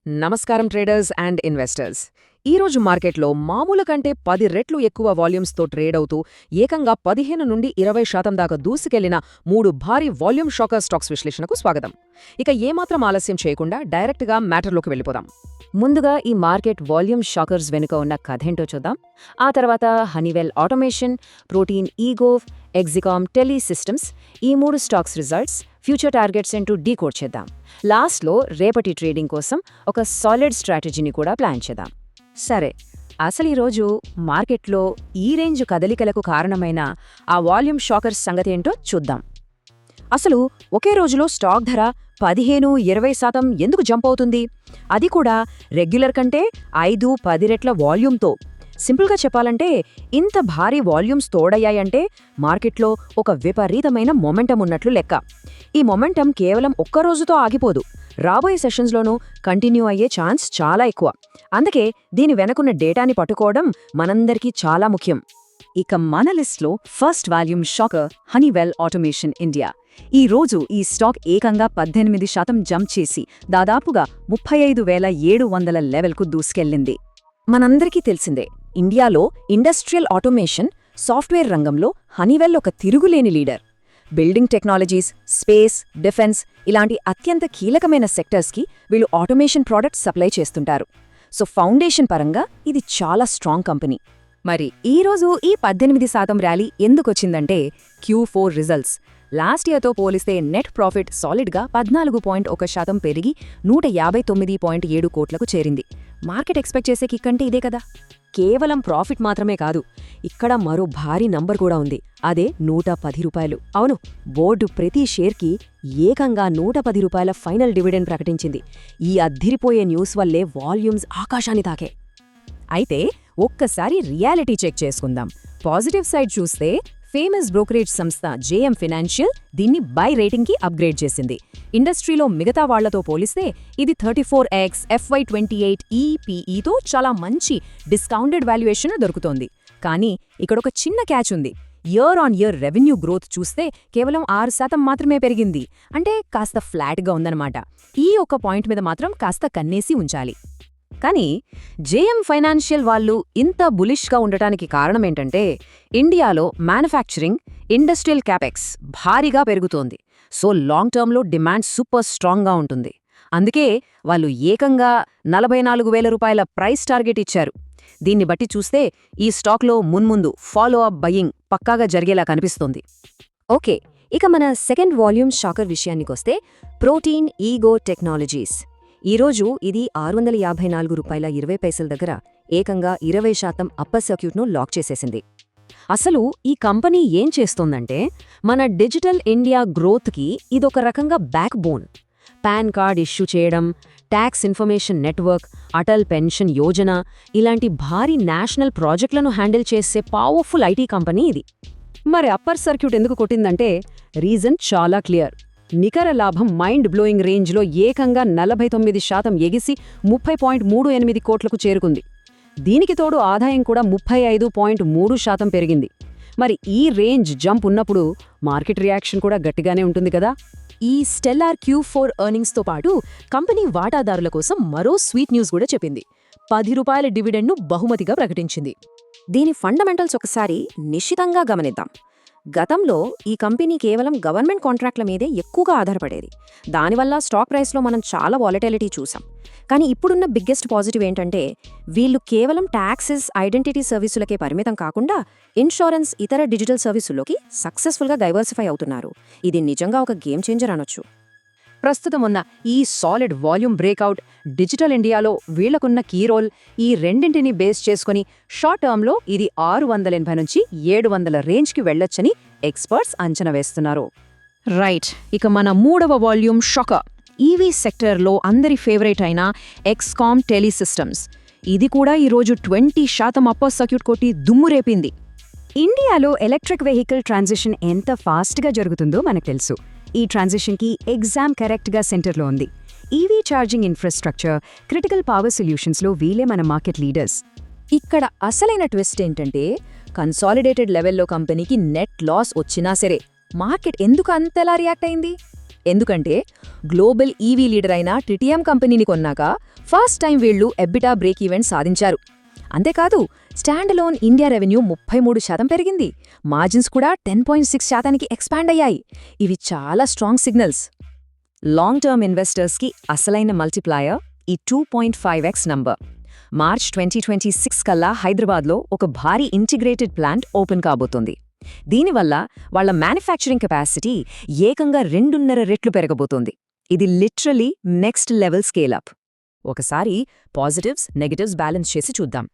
నమస్కారం traders and investors. ఈరోజు మార్కెట్లో మామూలు కంటే 10 రెట్లు ఎక్కువ వాల్యూమ్స్తో ట్రేడ్ అవుతూ ఏకంగా 15 నుండి 20% దాకా దూసుకెళ్లిన 3 భారీ వాల్యూమ్ షాకర్ స్టాక్స్ విశ్లేషణకు స్వాగతం. ఇక ఏమాత్రం ఆలస్యం చేయకుండా డైరెక్ట్గా మ్యాటర్లోకి వెళ్ళిపోదాం. ముందుగా ఈ మార్కెట్ వాల్యూమ్ షాకర్స్ వెనుక ఉన్న కథేంటో చూద్దాం. ఆ తర్వాత Honeywell automation, Protean eGov, Exicom tele systems, ఈ 3 స్టాక్స్ రిజల్ట్స్, ఫ్యూచర్ టార్గెట్స్ అంటూ డీకోడ్ చేద్దాం. లాస్ట్లో రేపటి ట్రేడింగ్ కోసం ఒక సాలిడ్ స్ట్రాటజీని కూడా ప్లాన్ చేద్దాం. సరే, అసలు ఈరోజు మార్కెట్లో ఈ రేంజ్ కదలికలకు కారణమైన ఆ వాల్యూమ్ షాకర్స్ సంగతి ఏంటో చూద్దాం. అసలు ఒకే రోజులో స్టాక్ ధర 15–20% ఎందుకు జంప్ అవుతుంది? అది కూడా రెగ్యులర్ కంటే 5–10 రెట్ల వాల్యూమ్తో. సింపుల్గా చెప్పాలంటే ఇంత భారీ వాల్యూమ్స్ తోడయ్యాయంటే మార్కెట్లో ఒక విపరీతమైన మొమెంటం ఉన్నట్లు లెక్క. ఈ మొమెంటం కేవలం ఒక్క రోజుతో ఆగిపోదు, రాబోయే సెషన్స్లోనూ కంటిన్యూ అయ్యే ఛాన్స్ చాలా ఎక్కువ. అందుకే దీని వెనకున్న డేటాని పట్టుకోవడం మనందరికీ చాలా ముఖ్యం. ఇక మన లిస్ట్లో first volume shocker Honeywell automation India. ఈ రోజు ఈ స్టాక్ ఏకంగా 18% జంప్ చేసి దాదాపుగా 35,700 లెవెల్కు దూసుకెళ్లింది. మనందరికీ తెలిసిందే, ఇండియాలో ఇండస్ట్రియల్ ఆటోమేషన్, సాఫ్ట్వేర్ రంగంలో హనీవెల్ ఒక తిరుగులేని leader. Building technologies, space, defence ఇలాంటి అత్యంత కీలకమైన సెక్టర్స్కి వీళ్ళు ఆటోమేషన్ ప్రోడక్ట్స్ సప్లై చేస్తుంటారు. సో ఫౌండేషన్ పరంగా ఇది చాలా స్ట్రాంగ్ కంపెనీ. మరి ఈరోజు ఈ 18% ర్యాలీ ఎందుకొచ్చిందంటే Q4 రిజల్ట్స్. లాస్ట్ ఇయర్తో పోలిస్తే నెట్ ప్రాఫిట్ సాలిడ్గా 14.1% పెరిగి 159.7 కోట్లకు చేరింది. మార్కెట్ ఎక్స్పెక్ట్ చేసే కిక్కంటే ఇదే కదా. కేవలం ప్రాఫిట్ మాత్రమే కాదు, ఇక్కడ మరో భారీ నంబర్ కూడా ఉంది. అదే 110 రూపాయలు. అవును, బోర్డు ప్రతి షేర్కి ఏకంగా 110 రూపాయల ఫైనల్ డివిడెండ్ ప్రకటించింది. ఈ అద్దిరిపోయే న్యూస్ వల్లే వాల్యూమ్స్ ఆకాశాన్ని తాకే. అయితే ఒక్కసారి రియాలిటీ చెక్ చేసుకుందాం. పాజిటివ్ సైడ్ చూస్తే ఫేమస్ బ్రోకరేజ్ సంస్థ జేఎం ఫైనాన్షియల్ దీన్ని బై రేటింగ్కి అప్గ్రేడ్ చేసింది. ఇండస్ట్రీలో మిగతా వాళ్లతో పోలిస్తే ఇది 34x FY28 ఈపీఈతో చాలా మంచి డిస్కౌంటెడ్ వాల్యుయేషన్ దొరుకుతోంది. కానీ ఇక్కడొక చిన్న క్యాచ్ ఉంది. Year on year revenue growth చూస్తే కేవలం 6% మాత్రమే పెరిగింది. అంటే కాస్త ఫ్లాట్గా ఉందన్నమాట. ఈ ఒక్క పాయింట్ మీద మాత్రం కాస్త కన్నేసి ఉంచాలి. కానీ జేఎం ఫైనాన్షియల్ వాళ్ళు ఇంత బులిష్గా ఉండటానికి కారణమేంటంటే ఇండియాలో మ్యానుఫ్యాక్చరింగ్, ఇండస్ట్రియల్ క్యాపెక్స్ భారీగా పెరుగుతోంది. సో లాంగ్ టర్మ్లో డిమాండ్ సూపర్ స్ట్రాంగ్గా ఉంటుంది. అందుకే వాళ్ళు ఏకంగా 44,000 రూపాయల ప్రైస్ టార్గెట్ ఇచ్చారు. దీన్ని బట్టి చూస్తే ఈ స్టాక్లో మున్ముందు ఫాలో అప్ బయింగ్ పక్కాగా జరిగేలా కనిపిస్తోంది. ఓకే, ఇక మన సెకండ్ వాల్యూమ్ షాకర్ విషయానికొస్తే ప్రోటీన్ ఈగో టెక్నాలజీస్. ఈరోజు ఇది 654 రూపాయల 20 పైసల దగ్గర ఏకంగా 20% అప్పర్ సర్క్యూట్ను లాక్ చేసేసింది. అసలు ఈ కంపెనీ ఏం చేస్తోందంటే మన డిజిటల్ ఇండియా గ్రోత్కి ఇదొక రకంగా backbone. PAN card issue చేయడం, tax information network, Atal pension Yojana ఇలాంటి భారీ నేషనల్ ప్రాజెక్టులను హ్యాండిల్ చేసే పవర్ఫుల్ ఐటీ కంపెనీ ఇది. మరి అప్పర్ సర్క్యూట్ ఎందుకు కొట్టిందంటే రీజన్ చాలా క్లియర్. నికర లాభం మైండ్ బ్లోయింగ్ రేంజ్లో ఏకంగా 49% ఎగిసి 30.38 కోట్లకు చేరుకుంది. దీనికి తోడు ఆదాయం కూడా 35.3% పెరిగింది. మరి ఈ రేంజ్ జంప్ ఉన్నప్పుడు మార్కెట్ రియాక్షన్ కూడా గట్టిగానే ఉంటుంది కదా. ఈ స్టెల్లార్ Q4 ఎర్నింగ్స్తో పాటు కంపెనీ వాటాదారుల కోసం మరో స్వీట్ న్యూస్ కూడా చెప్పింది. 10 రూపాయల డివిడెండ్ను బహుమతిగా ప్రకటించింది. దీని ఫండమెంటల్స్ ఒకసారి నిశితంగా గమనిద్దాం. గతంలో ఈ కంపెనీ కేవలం గవర్నమెంట్ కాంట్రాక్ట్ల మీదే ఎక్కువగా ఆధారపడేది. దానివల్ల స్టాక్ ప్రైస్లో మనం చాలా వాలటిలిటీ చూసాం. కానీ ఇప్పుడున్న బిగ్గెస్ట్ పాజిటివ్ ఏంటంటే వీళ్ళు కేవలం ట్యాక్సెస్, ఐడెంటిటీ సర్వీసులకే పరిమితం కాకుండా ఇన్సూరెన్స్, ఇతర డిజిటల్ సర్వీసుల్లోకి సక్సెస్ఫుల్గా డైవర్సిఫై అవుతున్నారు. ఇది నిజంగా ఒక గేమ్ చేంజర్ అనొచ్చు. ప్రస్తుతం ఉన్న ఈ సాలిడ్ వాల్యూమ్ బ్రేక్అవుట్, డిజిటల్ ఇండియాలో వీళ్లకున్న కీ రోల్, ఈ రెండింటిని బేస్ చేసుకుని షార్ట్ టర్మ్లో ఇది 680 నుంచి 700 రేంజ్కి వెళ్లొచ్చని ఎక్స్పర్ట్స్ అంచనా వేస్తున్నారు. రైట్, ఇక మన మూడవ వాల్యూమ్ షాకర్ ఈవీ సెక్టర్లో అందరి ఫేవరెట్ అయిన ఎగ్జికామ్ టెలీ సిస్టమ్స్. ఇది కూడా ఈరోజు 20% అప్పర్ సర్క్యూట్ కొట్టి దుమ్ము రేపింది. ఇండియాలో ఎలక్ట్రిక్ వెహికల్ ట్రాన్సిషన్ ఎంత ఫాస్ట్గా జరుగుతుందో మనకు తెలుసు. ఈ ట్రాన్సిషన్కి ఎగ్జామ్ కరెక్ట్గా సెంటర్లో ఉంది. EV charging infrastructure, critical power సొల్యూషన్స్లో వీలే మన మార్కెట్ లీడర్స్. ఇక్కడ అసలైన ట్విస్ట్ ఏంటంటే కన్సాలిడేటెడ్ లెవెల్లో కంపెనీకి నెట్ లాస్ వచ్చినా సరే మార్కెట్ ఎందుకు అంతలా రియాక్ట్ అయింది? ఎందుకంటే గ్లోబల్ ఈవీ లీడర్ అయిన టిటిఎం కంపెనీని కొన్నాక ఫస్ట్ టైం వీళ్లు ఎబ్బిటా బ్రేక్ ఈవెంట్ సాధించారు. అంతేకాదు స్టాండలోన్ ఇండియా రెవెన్యూ 33% పెరిగింది. మార్జిన్స్ కూడా 10.6% ఎక్స్పాండ్ అయ్యాయి. ఇవి చాలా స్ట్రాంగ్ సిగ్నల్స్. లాంగ్ టర్మ్ ఇన్వెస్టర్స్కి అసలైన మల్టిప్లాయర్ ఈ 2.5x నంబర్. మార్చ్ 2026 కల్లా హైదరాబాద్లో ఒక భారీ ఇంటిగ్రేటెడ్ ప్లాంట్ ఓపెన్ కాబోతోంది. దీనివల్ల వాళ్ల మ్యానుఫ్యాక్చరింగ్ కెపాసిటీ ఏకంగా 2.5 రెట్లు పెరగబోతోంది. ఇది లిటరలీ నెక్స్ట్ లెవెల్ స్కేలప్. ఒకసారి పాజిటివ్స్ నెగటివ్స్ బ్యాలెన్స్ చేసి చూద్దాం.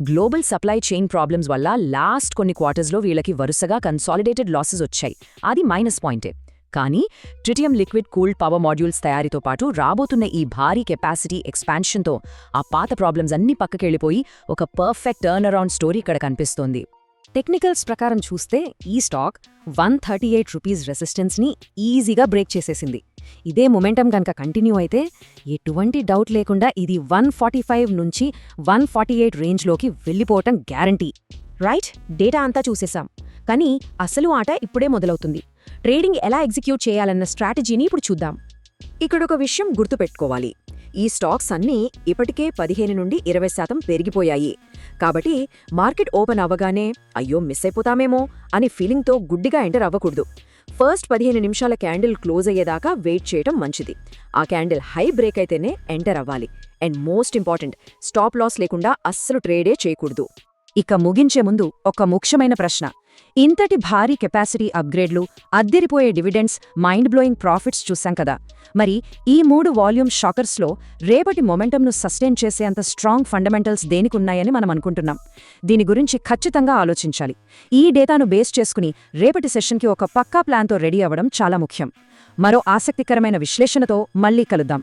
గ్లోబల్ సప్లై చైన్ ప్రాబ్లమ్స్ వల్ల లాస్ట్ కొన్ని క్వార్టర్స్లో వీళ్ళకి వరుసగా కన్సాలిడేటెడ్ లాసెస్ వచ్చాయి. అది మైనస్ పాయింటే. కానీ tritium liquid cooled power modules తయారీతో పాటు రాబోతున్న ఈ భారీ కెపాసిటీ ఎక్స్పాన్షన్తో ఆ పాత ప్రాబ్లమ్స్ అన్నీ పక్కకెళ్ళిపోయి ఒక పర్ఫెక్ట్ టర్న్ అరౌండ్ స్టోరీ ఇక్కడ కనిపిస్తోంది. టెక్నికల్స్ ప్రకారం చూస్తే ఈ స్టాక్ 138 రూపీస్ రెసిస్టెన్స్ని ఈజీగా బ్రేక్ చేసేసింది. ఇదే మొమెంటం కనుక కంటిన్యూ అయితే ఎటువంటి డౌట్ లేకుండా ఇది 145 నుంచి 148 రేంజ్లోకి వెళ్ళిపోవటం గ్యారంటీ. రైట్, డేటా అంతా చూసేశాం. కానీ అసలు ఆట ఇప్పుడే మొదలవుతుంది. ట్రేడింగ్ ఎలా ఎగ్జిక్యూట్ చేయాలన్న స్ట్రాటజీని ఇప్పుడు చూద్దాం. ఇక్కడొక విషయం గుర్తుపెట్టుకోవాలి. ఈ స్టాక్స్ అన్నీ ఇప్పటికే 15 నుండి 20% పెరిగిపోయాయి. కాబట్టి మార్కెట్ ఓపెన్ అవ్వగానే అయ్యో మిస్ అయిపోతామేమో అని ఫీలింగ్తో గుడ్డిగా ఎంటర్ అవ్వకూడదు. ఫస్ట్ 15 నిమిషాల క్యాండిల్ క్లోజ్ అయ్యేదాకా వెయిట్ చేయటం మంచిది. ఆ క్యాండిల్ హై బ్రేక్ అయితేనే ఎంటర్ అవ్వాలి. And most important, stop loss లేకుండా అస్సలు ట్రేడే చేయకూడదు. ఇక ముగించే ముందు ఒక ముఖ్యమైన ప్రశ్న. ఇంతటి భారీ కెపాసిటీ అప్గ్రేడ్లు, అద్దెరిపోయే డివిడెండ్స్, మైండ్ బ్లోయింగ్ ప్రాఫిట్స్ చూశాం కదా. మరి ఈ 3 వాల్యూమ్ షాకర్స్లో రేపటి మొమెంటంను సస్టైన్ చేసేంత స్ట్రాంగ్ ఫండమెంటల్స్ దేనికున్నాయని మనం అనుకుంటున్నాం. దీని గురించి ఖచ్చితంగా ఆలోచించాలి. ఈ డేటాను బేస్ చేసుకుని రేపటి సెషన్కి ఒక పక్కా ప్లాన్తో రెడీ అవ్వడం చాలా ముఖ్యం. మరో ఆసక్తికరమైన విశ్లేషణతో మళ్ళీ కలుద్దాం.